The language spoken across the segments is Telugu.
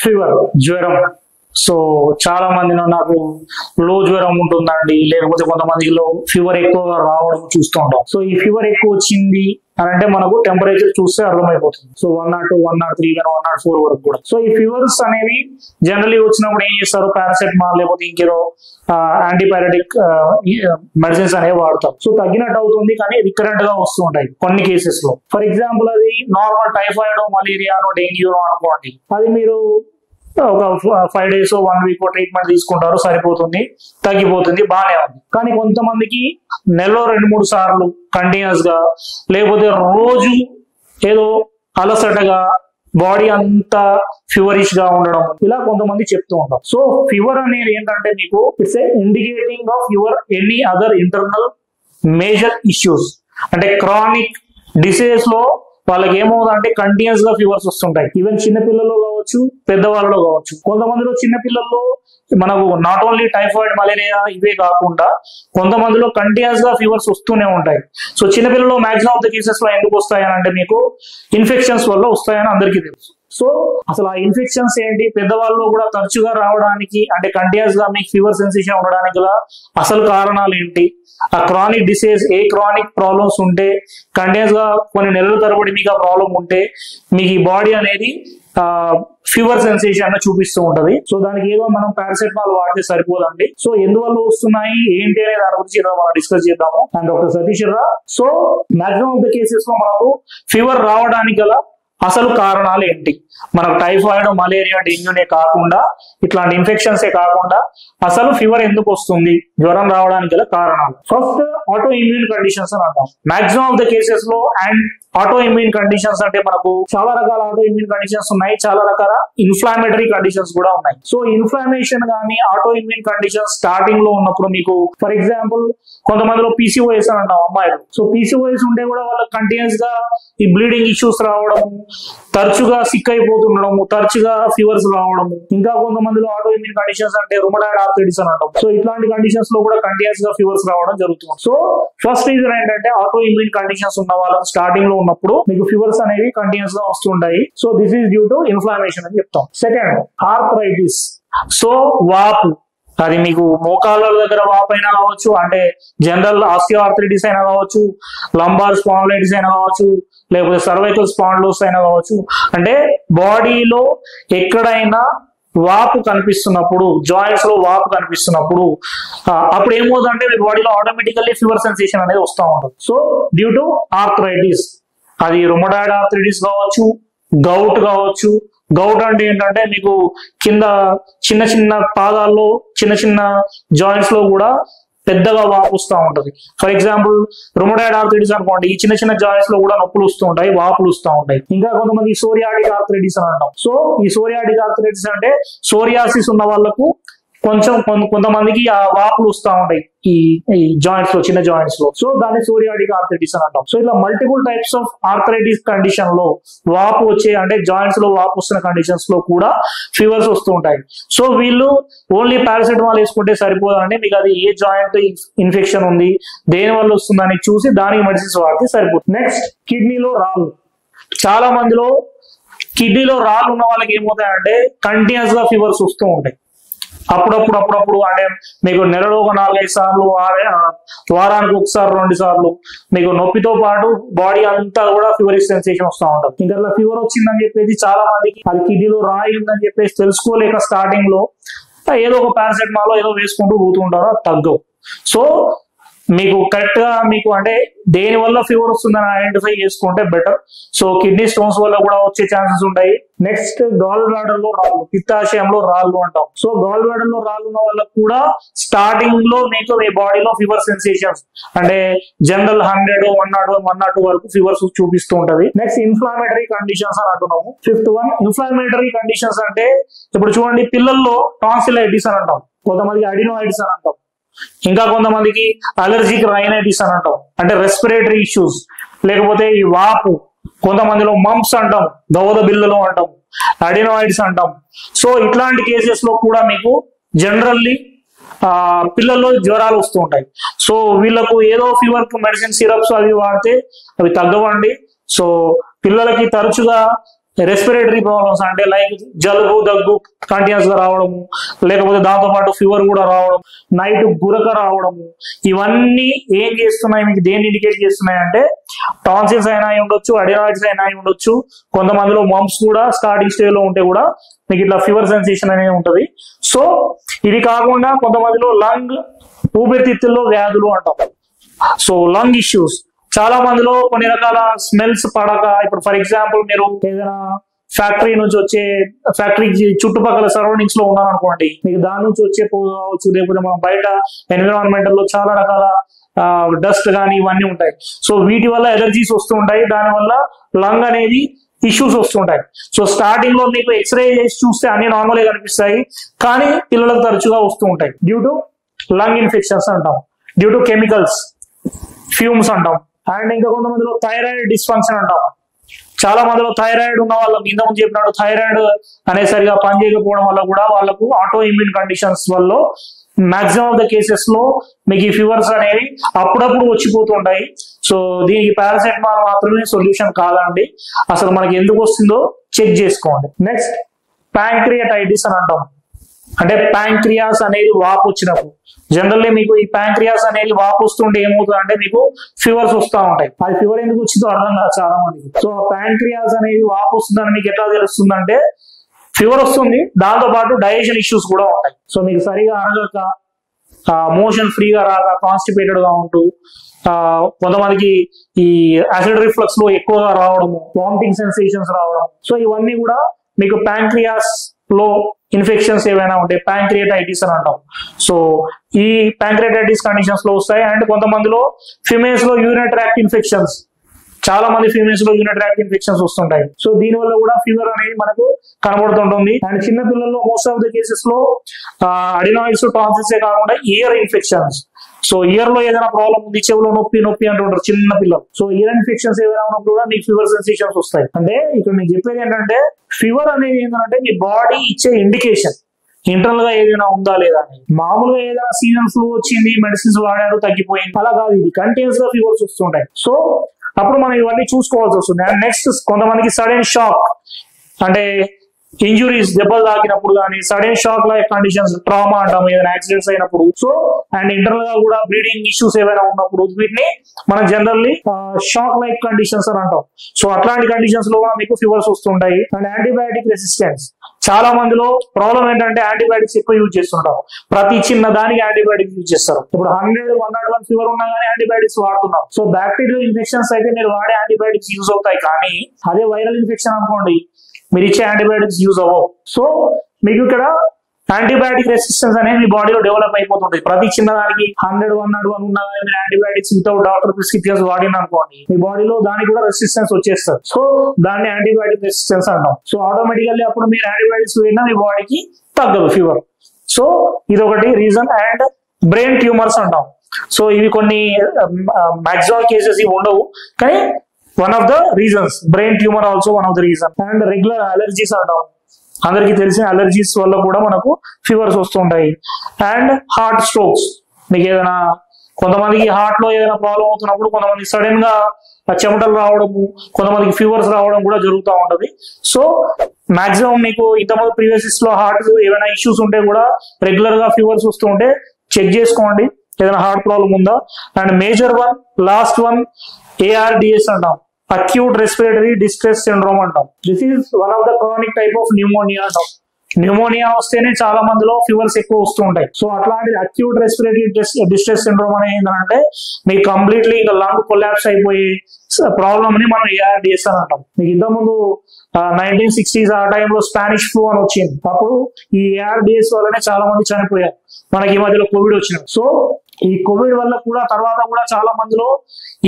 ఫీవర్, జ్వరం. సో చాలా మందిలో నాకు లో జ్వరం ఉంటుందండి, లేకపోతే కొంతమందిలో ఫీవర్ ఎక్కువగా రావడం చూస్తూ ఉంటాం. సో ఈ ఫీవర్ ఎక్కువ వచ్చింది అని అంటే మనకు టెంపరేచర్ చూస్తే అర్థమైపోతుంది. సో 102, 103, 104 వరకు కూడా. సో ఈ ఫీవర్స్ అనేవి జనరల్లీ వచ్చినప్పుడు ఏం చేస్తారు, పారాసెటమాల్ లేకపోతే ఇంకేదో యాంటీబయాటిక్ మెడిసిన్స్ అనేవి వాడతారు. సో తగ్గినట్టు అవుతుంది, కానీ రికరెంట్ గా వస్తూ ఉంటాయి కొన్ని కేసెస్ లో. ఫర్ ఎగ్జాంపుల్ అది నార్మల్ టైఫాయిడ్, మలేరియానో, డెంగ్యూనో అనుకోండి, అది మీరు ఒక 5 days 1 week ట్రీట్మెంట్ తీసుకుంటారు, సరిపోతుంది, తగ్గిపోతుంది, బాగానే ఉంది. కానీ కొంతమందికి నెలలో 2-3 సార్లు కంటిన్యూస్ గా, లేకపోతే రోజు ఏదో అలసటగా, బాడీ అంతా ఫీవరిష్ గా ఉండడం, ఇలా కొంతమంది చెప్తూ ఉంటాం. సో ఫీవర్ అనేది ఏంటంటే మీకు it's a indicating of your any other internal major issues. అంటే క్రానిక్ డిసీజ్ లో వాళ్ళకి ఏమవుతుందంటే కంటిన్యూస్ గా ఫీవర్స్ వస్తుంటాయి. ఈవెన్ చిన్నపిల్లల్లో కావచ్చు, పెద్దవాళ్ళలో కావచ్చు. కొంతమందిలో చిన్నపిల్లల్లో మనకు నాట్ ఓన్లీ టైఫాయిడ్, మలేరియా ఇవే కాకుండా కొంతమందిలో కంటిన్యూస్ గా ఫీవర్స్ వస్తూనే ఉంటాయి. సో చిన్నపిల్లల్లో మాక్సిమం ఆఫ్ ద కేసెస్ లో ఎందుకు వస్తాయని అంటే మీకు ఇన్ఫెక్షన్స్ వల్ల వస్తాయని అందరికీ తెలుసు. సో అసలు ఆ ఇన్ఫెక్షన్స్ ఏంటి, పెద్దవాళ్ళలో కూడా తరచుగా రావడానికి, అంటే కంటిన్యూస్ గా మీకు ఫీవర్ సెన్సేషన్ ఉండడానికి గల అసలు కారణాలు ఏంటి, ఆ క్రానిక్ డిసీజ్, ఏ క్రానిక్ ప్రాబ్లమ్స్ ఉంటే కంటిన్యూస్ గా కొన్ని నెలల తరబడి మీకు ఆ ప్రాబ్లం ఉంటే మీకు ఈ బాడీ అనేది ఫీవర్ సెన్సేషన్ చూపిస్తూ ఉంటది. సో దానికి ఏదో మనం పారాసెటమాల్ వాడితే సరిపోదండి. సో ఎందువల్ల వస్తున్నాయి ఏంటి అనే దాని గురించి మనం డిస్కస్ చేద్దాము. అండ్ డాక్టర్ సతీష్ రా. So maximum of the cases లో మనకు ఫీవర్ రావడానికి గల అసలు కారణాలు ఏంటి, మనకు టైఫాయిడ్, మలేరియా, డెంగ్యూనే కాకుండా, ఇట్లాంటి ఇన్ఫెక్షన్సే కాకుండా అసలు ఫీవర్ ఎందుకు వస్తుంది, జ్వరం రావడానికి గల కారణాలు. ఫస్ట్ ఆటో ఇమ్యూన్ కండిషన్స్ అని అంటాం. మాక్సిమం ఆఫ్ ద కేసెస్ లో అండ్ ఆటో ఇమ్యూన్ కండిషన్స్ అంటే మనకు చాలా రకాల ఆటో ఇమ్యూన్ కండిషన్స్ ఉన్నాయి, చాలా రకాల ఇన్ఫ్లామేటరీ కండిషన్స్ కూడా ఉన్నాయి. సో ఇన్ఫ్లామేషన్ కానీ ఆటో ఇమ్యూన్ కండిషన్స్ స్టార్టింగ్ లో ఉన్నప్పుడు మీకు ఫర్ ఎగ్జాంపుల్ కొంతమందిలో పీసీఓఎస్ అని అంటాం అమ్మాయిలు. సో పీసీఓఎస్ ఉంటే కూడా వాళ్ళకి కంటిన్యూస్ గా ఈ బ్లీడింగ్ ఇష్యూస్ రావడము, తరచుగా సిక్ అయిపోతుండడము, తరచుగా ఫీవర్స్ రావడము. ఇంకా కొంతమందిలో ఆటో ఇమ్యూన్ కండిషన్స్ అంటే రుమటాయిడ్ ఆర్థరైటిస్ అని అంటాం. సో ఇట్లాంటి కండిషన్స్ లో కూడా కంటిన్యూస్ గా ఫీవర్స్ రావడం జరుగుతుంది. సో ఫస్ట్ రీజన్ ఏంటంటే ఆటో ఇమ్యూన్ కండిషన్స్ ఉన్న వాళ్ళకి స్టార్టింగ్ లో ఉన్నప్పుడు మీకు ఫీవర్స్ అనేవి కంటిన్యూస్ గా వస్తుంటాయి. So this is due to inflammation అని చెప్తాం. Second, arthritis. సో వాపు, అది మీకు మోకాళ్ళ దగ్గర వాపు అయినా కావచ్చు, అంటే జనరల్ ఆస్టియో ఆర్థరైటిస్ అయినా కావచ్చు, లంబార్ స్పాండిలైటిస్ అయినా కావచ్చు, లేకపోతే సర్వైకల్ స్పాండిలోసిస్ అయినా కావచ్చు. అంటే బాడీలో ఎక్కడైనా వాపు కనిపిస్తున్నప్పుడు, జాయింట్స్ లో వాపు కనిపిస్తున్నప్పుడు అప్పుడు ఏమవుతుందంటే మీ బాడీలో ఆటోమేటికల్లీ ఫీవర్ సెన్సేషన్ అనేది వస్తూ ఉంటుంది. సో డ్యూ టు ఆర్థరైటిస్, అది రుమటాయిడ్ ఆర్థరైటిస్ కావచ్చు, గౌట్ కావచ్చు. గౌట్ అంటే ఏంటంటే మీకు కింద చిన్న చిన్న పాదాల్లో, చిన్న చిన్న జాయింట్స్ లో కూడా పెద్దగా వాపు వస్తూ ఉంటది. ఫర్ ఎగ్జాంపుల్ రుమటాయిడ్ ఆర్థరైటిస్ అనుకోండి, ఈ చిన్న చిన్న జాయింట్స్ లో కూడా నొప్పులు వస్తూ ఉంటాయి, వాపులు వస్తూ ఉంటాయి. ఇంకా కొంతమంది సోరియాటిక్ ఆర్థరైటిస్ అని అంటాం. సో ఈ సోరియాటిక్ ఆర్థరైటిస్ అంటే సోరియాసిస్ ఉన్న వాళ్ళకు కొంతమందికి ఆ వాపులు వస్తూ ఉంటాయి ఈ జాయింట్స్ లో, చిన్న జాయింట్స్ లో. సో దాన్ని సోరియాటిక్ ఆర్థరైటిస్ అని అంటాం. సో ఇలా multiple types of arthritis condition లో వాపు వచ్చే, అంటే జాయింట్స్ లో వాపు వస్తున్న కండిషన్స్ లో కూడా ఫీవర్స్ వస్తూ ఉంటాయి. సో వీళ్ళు ఓన్లీ పారాసెటమాల్ వేసుకుంటే సరిపోదండి, మీకు అది ఏ జాయింట్ ఇన్ఫెక్షన్ ఉంది, దేని వల్ల వస్తుందని చూసి దానికి మెడిసిన్స్ వాడితే సరిపోతుంది. నెక్స్ట్, కిడ్నీలో రాళ్ళు. చాలా మందిలో కిడ్నీలో రాళ్ళు ఉన్న వాళ్ళకి ఏమవుతాయంటే కంటిన్యూస్ గా ఫీవర్స్ వస్తూ ఉంటాయి. అప్పుడప్పుడు అంటే మీకు నెలలో ఒక 4-5 సార్లు, వారానికి 1 సారి 2 సార్లు మీకు నొప్పితో పాటు బాడీ అంతా కూడా ఫీవరిష్ సెన్సేషన్ వస్తూ ఉంటుంది. ఇంకా ఫీవర్ వచ్చిందని చెప్పేసి చాలా మందికి అది కిడ్నీలో రాయి ఉందని చెప్పేసి తెలుసుకోలేక స్టార్టింగ్ లో ఏదో ఒక పారాసెటమాల్ ఏదో వేసుకుంటూ పోతుంటారో తగ్గవు. సో మీకు కరెక్ట్ గా మీకు అంటే దేని వల్ల ఫీవర్ వస్తుందని ఐడెంటిఫై చేసుకుంటే బెటర్. సో కిడ్నీ స్టోన్స్ వల్ల కూడా వచ్చే ఛాన్సెస్ ఉంటాయి. నెక్స్ట్, గాల్ బ్లాడర్ లో రాళ్ళు, పిత్తాశయంలో రాళ్ళు అంటాం. సో గాల్ బ్లాడర్ లో రాళ్ళు ఉన్న వాళ్ళకి కూడా స్టార్టింగ్ లో మీకు మీ బాడీలో ఫీవర్ సెన్సేషన్స్ అంటే జనరల్ 100, 101, 102 వరకు ఫీవర్స్ చూపిస్తూ ఉంటది. నెక్స్ట్, ఇన్ఫ్లామేటరీ కండిషన్స్ అని అంటున్నాము. ఫిఫ్త్ వన్, ఇన్ఫ్లామేటరీ కండిషన్స్ అంటే ఇప్పుడు చూడండి, పిల్లల్లో టాన్సిలైటిస్ అని అంటాం, కొంతమందికి అడినోయిటిస్ అని అంటాం, ఇంకా కొంతమందికి అలర్జిక్ రైనైటిస్ అని అంటాం, అంటే రెస్పిరేటరీ ఇష్యూస్, లేకపోతే ఈ వాపు, కొంతమందిలో మంప్స్ అంటాం, దవద బిళ్ళలు అంటాం, అడినోయిడ్స్ అంటాం. సో ఇట్లాంటి కేసెస్ లో కూడా మీకు జనరల్లీ పిల్లల్లో జ్వరాలు వస్తూ ఉంటాయి. సో వీళ్ళకు ఏదో ఫీవర్ కు మెడిసిన్ సిరప్స్ అవి వాడితే అవి తగ్గవండి. సో పిల్లలకి తరచుగా రెస్పిరేటరీ ప్రాబ్లమ్స్ అంటే లైక్ జలుబు దగ్గు కంటిన్యూస్ గా రావడము, లేకపోతే దాంతో పాటు ఫీవర్ కూడా రావడం, నైట్ గురక రావడము, ఇవన్నీ ఏం చేస్తున్నాయి, మీకు దేన్ని ఇండికేట్ చేస్తున్నాయి అంటే టాన్సిల్స్ అయినా అయి ఉండొచ్చు, అడినాయిడ్స్ అయినా అయి ఉండొచ్చు, కొంతమందిలో మంప్స్ కూడా స్టార్టింగ్ స్టేజ్ లో ఉంటే కూడా మీకు ఇట్లా ఫీవర్ సెన్సేషన్ అనేది ఉంటది. సో ఇది కాకుండా కొంతమందిలో లంగ్ ఊపిరితిత్తుల్లో వ్యాధులు అంటాం. సో లంగ్ ఇష్యూస్ చాలా మందిలో కొన్ని రకాల స్మెల్స్ పడక, ఇప్పుడు ఫర్ ఎగ్జాంపుల్ మీరు ఏదైనా ఫ్యాక్టరీ నుంచి వచ్చే ఫ్యాక్టరీ చుట్టుపక్కల సరౌండింగ్స్ లో ఉన్నారనుకోండి, మీకు దాని నుంచి వచ్చే కావచ్చు, లేకపోతే మనం బయట ఎన్విరాన్మెంటల్ లో చాలా రకాల డస్ట్ కానీ ఇవన్నీ ఉంటాయి. సో వీటి వల్ల ఎలర్జీస్ వస్తూ ఉంటాయి, దానివల్ల లంగ్ అనేది ఇష్యూస్ వస్తుంటాయి. సో స్టార్టింగ్ లో మీకు ఎక్స్రే చేసి చూస్తే అన్ని నార్మల్ గా కనిపిస్తాయి, కానీ పిల్లలకు తరచుగా వస్తూ ఉంటాయి డ్యూ టు లంగ్ ఇన్ఫెక్షన్స్ అంటాం, డ్యూ టు కెమికల్స్, ఫ్యూమ్స్ అంటాం. అండ్ ఇంకా కొంతమందిలో థైరాయిడ్ డిస్ఫంక్షన్ అంటాం. చాలా మందిలో థైరాయిడ్ ఉన్న వాళ్ళకి ఇంతకుముందు చెప్పినట్టు థైరాయిడ్ అనేసరిగా పనిచేయకపోవడం వల్ల కూడా వాళ్ళకు ఆటో ఇమ్యూన్ కండిషన్స్ వల్ల మాక్సిమం ఆఫ్ ద కేసెస్ లో మీకు ఈ ఫీవర్స్ అనేవి అప్పుడప్పుడు వచ్చిపోతుంటాయి. సో దీనికి పారాసెటమాల్ మాత్రమే సొల్యూషన్ కాదండి, అసలు మనకి ఎందుకు వస్తుందో చెక్ చేసుకోండి. నెక్స్ట్ ప్యాంక్రియాటైటిస్ అని అంటాం, అంటే ప్యాంక్రియాస్ అనేది వాపు వచ్చినప్పుడు. జనరల్లీ మీకు ఈ ప్యాంక్రియాస్ అనేది వాపు వస్తుంటే ఏమవుతుంది అంటే మీకు ఫీవర్స్ వస్తూ ఉంటాయి. అది ఫీవర్ ఎందుకు వచ్చిందో అర్థం కాదు చాలా మందికి. సో ప్యాంక్రియాస్ అనేది వాపు వస్తుందని మీకు ఎట్లా తెలుస్తుందంటే ఫీవర్ వస్తుంది, దాంతో పాటు డైజెషన్ ఇష్యూస్ కూడా ఉంటాయి. సో మీకు సరిగా అరగక, మోషన్ ఫ్రీగా రాక, కాన్స్టిపేటెడ్ గా ఉంటూ, కొంతమందికి ఈ యాసిడ్ రిఫ్లక్స్ లో ఎక్కువగా రావడము, వామిటింగ్ సెన్సేషన్స్ రావడం. సో ఇవన్నీ కూడా మీకు ప్యాంక్రియాస్ లో ఇన్ఫెక్షన్స్ ఏవైనా ఉంటే ప్యాంక్రియాటైటిస్ అని అంటాం. సో ఈ ప్యాంక్రియాటైటిస్ కండిషన్స్ లో వస్తాయి. అండ్ కొంతమందిలో ఫిమేల్స్ లో యూరినరీ ట్రాక్ట్ ఇన్ఫెక్షన్స్, చాలా మంది ఫీమేల్స్ లో యూరినరీ ట్రాక్ట్ ఇన్ఫెక్షన్స్ వస్తుంటాయి. సో దీని వల్ల కూడా ఫీవర్ అనేది మనకు కనబడుతుంటుంది. అండ్ చిన్న పిల్లల్లో మోస్ట్ ఆఫ్ ద కేసెస్ లో అడినాయిడ్స్, టాన్సిల్స్ కాకుండా ఇయర్ ఇన్ఫెక్షన్స్. సో ఇయర్ లో ఏదైనా ప్రాబ్లం ఉంది, చెవులో నొప్పి అంటుంటారు చిన్న పిల్లలు. సో ఇయర్ ఇన్ఫెక్షన్స్ ఏదైనా ఉన్నప్పుడు కూడా మీకు ఫీవర్ సెన్సేషన్స్ వస్తాయి. అంటే ఇక్కడ నేను చెప్పేది ఏంటంటే ఫీవర్ అనేది ఏంటంటే మీ బాడీ ఇచ్చే ఇండికేషన్ ఇంటర్నల్ గా ఏదైనా ఉందా లేదా అని. మామూలుగా ఏదైనా సీజన్ ఫ్లూ వచ్చింది, మెడిసిన్స్ వాడారు, తగ్గిపోయింది, అలా కాదు. ఇది కంటిన్యూస్ గా ఫీవర్స్ వస్తుంటాయి. సో అప్పుడు మనం ఇవన్నీ చూసుకోవాల్సి వస్తుంది. అండ్ నెక్స్ట్ కొంతమందికి సడన్ షాక్, అంటే ఇంజురీస్, దెబ్బలు తాకినప్పుడు కానీ, sudden shock like conditions, trauma అంటాం, ఏదైనా యాక్సిడెంట్స్ అయినప్పుడు. సో అండ్ ఇంటర్నల్ గా కూడా బ్లీడింగ్ ఇష్యూస్ ఏవైనా ఉన్నప్పుడు వీటిని మనం జనరల్లీ షాక్ లైక్ కండిషన్స్ అని అంటాం. సో అట్లాంటి కండిషన్స్ లో కూడా మీకు ఫీవర్స్ వస్తుంటాయి. అండ్ యాంటీబయాటిక్ రెసిస్టెన్స్, చాలా మందిలో ప్రాబ్లం ఏంటంటే యాంటీబయాటిక్స్ ఎక్కువ యూజ్ చేస్తుంటారు, ప్రతి చిన్న దానికి యాంటీబయాటిక్స్ యూజ్ చేస్తారు. ఇప్పుడు 100-101 ఫీవర్ ఉన్నా కానీ యాంటీబయాటిక్స్ వాడుతున్నారు. సో బ్యాక్టీరియల్ ఇన్ఫెక్షన్స్ అయితే మీరు వాడే యాంటీబయాటిక్స్ యూజ్ అవుతాయి, కానీ అదే వైరల్ ఇన్ఫెక్షన్ అనుకోండి మీరు ఇచ్చే యాంటీబయాటిక్స్ యూజ్ అవ్వవు. సో మీకు ఇక్కడ యాంటీబయాటిక్ రెసిస్టెన్స్ అనేది మీ బాడీలో డెవలప్ అయిపోతుంది. ప్రతి చిన్నదానికి 100-101 ఉన్నా కానీ మీరు యాంటీబయాటిక్స్ వితౌట్ డాక్టర్ ప్రిస్క్రిప్షన్స్ వాడిన అనుకోండి, మీ బాడీలో దానికి కూడా రెసిస్టెన్స్ వచ్చేస్తారు. సో దాన్ని యాంటీబయాటిక్ రెసిస్టెన్స్ అంటాం. సో ఆటోమేటికల్లీ అప్పుడు మీరు యాంటీబయాటిక్స్ వేడినా మీ బాడీకి తగ్గదు ఫీవర్. సో ఇది ఒకటి రీజన్. అండ్ బ్రెయిన్ ట్యూమర్స్ అంటాం. సో ఇవి కొన్ని మాక్సిమం కేసెస్ ఇవి ఉండవు, కానీ one of the reasons. Brain tumour also one of the reason. And regular allergies అంటాం, అందరికి తెలిసిన అలర్జీస్ వల్ల కూడా మనకు ఫీవర్స్ వస్తుంటాయి. అండ్ హార్ట్ స్ట్రోక్స్, మీకు ఏదైనా కొంతమందికి హార్ట్ లో ఏదైనా ప్రాబ్లం అవుతున్నప్పుడు కొంతమందికి సడన్ గా చెమటలు రావడము, కొంతమందికి ఫీవర్స్ రావడం కూడా జరుగుతూ ఉంటది. సో మాక్సిమం మీకు ఇంతకుముందు ప్రీవియస్ లో హార్ట్ ఏమైనా ఇష్యూస్ ఉంటే కూడా రెగ్యులర్ గా ఫీవర్స్ వస్తూ ఉంటే చెక్ చేసుకోండి ఏదైనా హార్ట్ ప్రాబ్లం ఉందా. And major one, last one ARDS అంటాం, అక్యూట్ రెస్పిరేటరీ డిస్ట్రెస్ సిండ్రోమ్ అంటాం. This is one of the chronic type of pneumonia అంటాం. న్యూమోనియా వస్తేనే చాలా మందిలో ఫీవర్స్ ఎక్కువ వస్తూ ఉంటాయి. సో అట్లాంటి అక్యూట్ రెస్పిరేటరీ డిస్ట్రెస్ సిండ్రోమ్ అనేది ఏంటంటే మీకు కంప్లీట్లీ ఇంకా లంగ్ కొలాప్స్ అయిపోయి ప్రాబ్లమ్ ని మనం ARDS అని అంటాం. మీకు ఇంతకుముందు 1960s ఆ టైంలో స్పానిష్ ఫ్లూ అని వచ్చింది, అప్పుడు ఈ ARDS వల్లనే చాలా మంది చనిపోయారు. మనకి ఈ మధ్యలో కోవిడ్ వచ్చింది. సో ఈ కోవిడ్ వల్ల కూడా తర్వాత కూడా చాలా మందిలో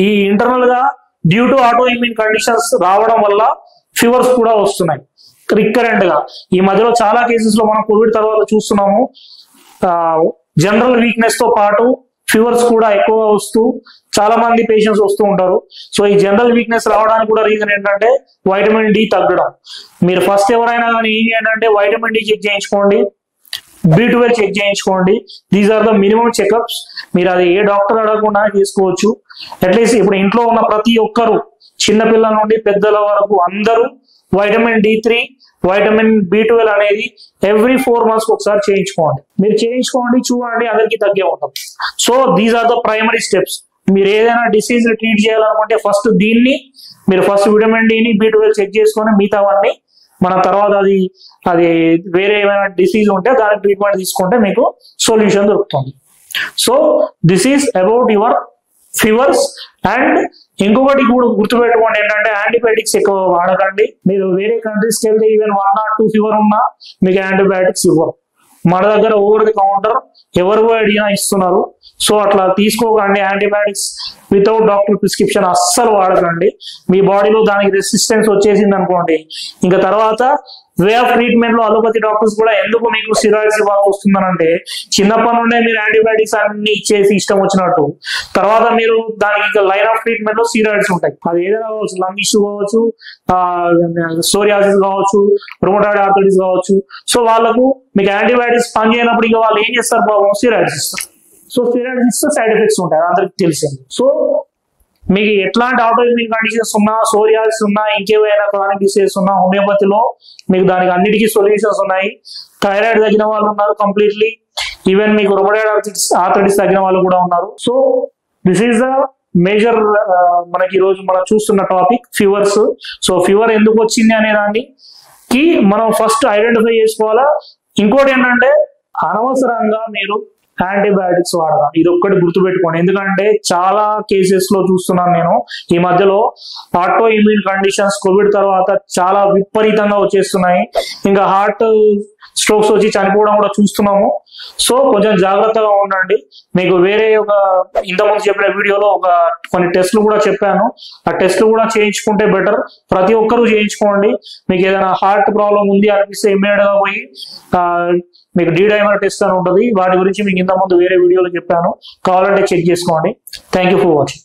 ఈ ఇంటర్నల్ గా due to auto immune conditions రావడం వల్ల ఫీవర్స్ కూడా వస్తున్నాయి రికరెంట్ గా. ఈ మధ్యలో చాలా కేసెస్ లో మనం కోవిడ్ తర్వాత చూస్తున్నాము జనరల్ వీక్నెస్ తో పాటు ఫీవర్స్ కూడా ఎక్కువగా వస్తూ చాలా మంది పేషెంట్స్ వస్తూ ఉంటారు. సో ఈ జనరల్ వీక్నెస్ రావడానికి కూడా రీజన్ ఏంటంటే వైటమిన్ డి తగ్గడం. మీరు ఫస్ట్ ఎవరైనా కానీ ఏం ఏంటంటే వైటమిన్ డి చెక్ చేయించుకోండి, B12 చెక్ చేయించుకోండి. These are the minimum checkups. మీరు అది ఏ డాక్టర్ అడగకుండా చేసుకోవచ్చు. అట్లీస్ట్ ఇప్పుడు ఇంట్లో ఉన్న ప్రతి ఒక్కరు చిన్నపిల్లల నుండి పెద్దల వరకు అందరూ వైటమిన్ D3 వైటమిన్ B12 అనేది ఎవ్రీ 4 months ఒకసారి చేయించుకోండి. మీరు చేయించుకోండి, చూడండి, అందరికీ తగ్గే ఉంటుంది. So these are the primary steps. మీరు ఏదైనా డిసీజ్ ట్రీట్ చేయాలనుకుంటే ఫస్ట్ దీన్ని మీరు ఫస్ట్ విటమిన్ D ని B12 చెక్ చేసుకొని మిగతావన్నీ మన తర్వాత అది వేరే ఏమైనా డిసీజ్ ఉంటే దానికి ట్రీట్మెంట్ తీసుకుంటే మీకు సొల్యూషన్ దొరుకుతుంది. So this is about your fevers. And ఇంకొకటి కూడా గుర్తుపెట్టుకోండి ఏంటంటే యాంటీబయాటిక్స్ ఎక్కువ వాడకండి. మీరు వేరే కంట్రీస్కి వెళ్తే ఈవెన్ 1 or 2 ఫీవర్ ఉన్నా మీకు యాంటీబయాటిక్స్ ఇవ్వరు. మన దగ్గర ఓవర్ ది కౌంటర్ ఎవరు అడిగినా ఇస్తున్నారు. సో అట్లా తీసుకోకండి. యాంటీబయాటిక్స్ వితౌట్ డాక్టర్ ప్రిస్క్రిప్షన్ అస్సలు వాడకండి. మీ బాడీలో దానికి రెసిస్టెన్స్ వచ్చేసింది అనుకోండి, ఇంకా తర్వాత వే ఆఫ్ ట్రీట్మెంట్ లో అలోపతి డాక్టర్స్ కూడా ఎందుకు మీకు స్టిరాయిడ్స్ ఇవ్వాల్సి వస్తుందనంటే చిన్నప్పటి నుండే మీరు యాంటీబయాటిక్స్ అన్ని ఇచ్చేసి ఇష్టం వచ్చినట్టు తర్వాత మీరు దానికి లైన్ ఆఫ్ ట్రీట్మెంట్ లో స్టిరాయిడ్స్ ఉంటాయి. అది ఏదైనా కావచ్చు, లంగ్ ఇష్యూ కావచ్చు, సోరియాసిస్ కావచ్చు, రుమటాయిడ్ ఆర్థరైటిస్ కావచ్చు. సో వాళ్ళకు మీకు యాంటీబయాటిక్స్ పని చేయనప్పుడు ఇక వాళ్ళు ఏం చేస్తారు, బాబు స్టిరాయిడ్స్ ఇస్తారు. సో స్టిరాయిడ్స్ ఇస్తే సైడ్ ఎఫెక్ట్స్ ఉంటాయి, అందరికి తెలిసింది. సో మీకు ఎట్లాంటి ఆటోఇమ్యూన్ కండిషన్స్ ఉన్నా, సోరియాసిస్ ఉన్నా, ఇంకేమైనా క్రానిక్ డిసీజెస్ ఉన్నా హోమియోపతిలో మీకు దానికి అన్నిటికీ సొల్యూషన్స్ ఉన్నాయి. థైరాయిడ్ తగ్గిన వాళ్ళు ఉన్నారు కంప్లీట్లీ. ఈవెన్ మీకు రుమటాయిడ్ ఆర్థరైటిస్ తగ్గిన వాళ్ళు కూడా ఉన్నారు. So this is the major మనకి ఈ రోజు మనం చూస్తున్న టాపిక్ ఫీవర్స్. సో ఫీవర్ ఎందుకు వచ్చింది అనే దానికి మనం ఫస్ట్ ఐడెంటిఫై చేసుకోవాలా. ఇంకోటి ఏంటంటే అనవసరంగా మీరు యాంటీబయాటిక్స్ వాడదాం, ఇది ఒక్కటి గుర్తుపెట్టుకోండి. ఎందుకంటే చాలా కేసెస్ లో చూస్తున్నాను నేను ఈ మధ్యలో ఆటో ఇమ్యూన్ కండిషన్స్ కోవిడ్ తర్వాత చాలా విపరీతంగా వచ్చేస్తున్నాయి. ఇంకా హార్ట్ స్ట్రోక్స్ వచ్చి చనిపోవడం కూడా చూస్తున్నాము. సో కొంచెం జాగ్రత్తగా ఉండండి. మీకు వేరే ఇంతకుముందు చెప్పిన వీడియోలో కొన్ని టెస్ట్లు కూడా చెప్పాను. ఆ టెస్ట్లు కూడా చేయించుకుంటే బెటర్. ప్రతి ఒక్కరూ చేయించుకోండి. మీకు ఏదైనా హార్ట్ ప్రాబ్లం ఉంది అనిపిస్తే ఇమ్మీడియట్ గా పోయి మీకు డైమర్ టెస్ట్ అని ఉంటుంది. వాటి గురించి మీకు ఇంతకుముందు వేరే వీడియోలో చెప్పాను, కావాలంటే చెక్ చేసుకోండి. Thank you for watching.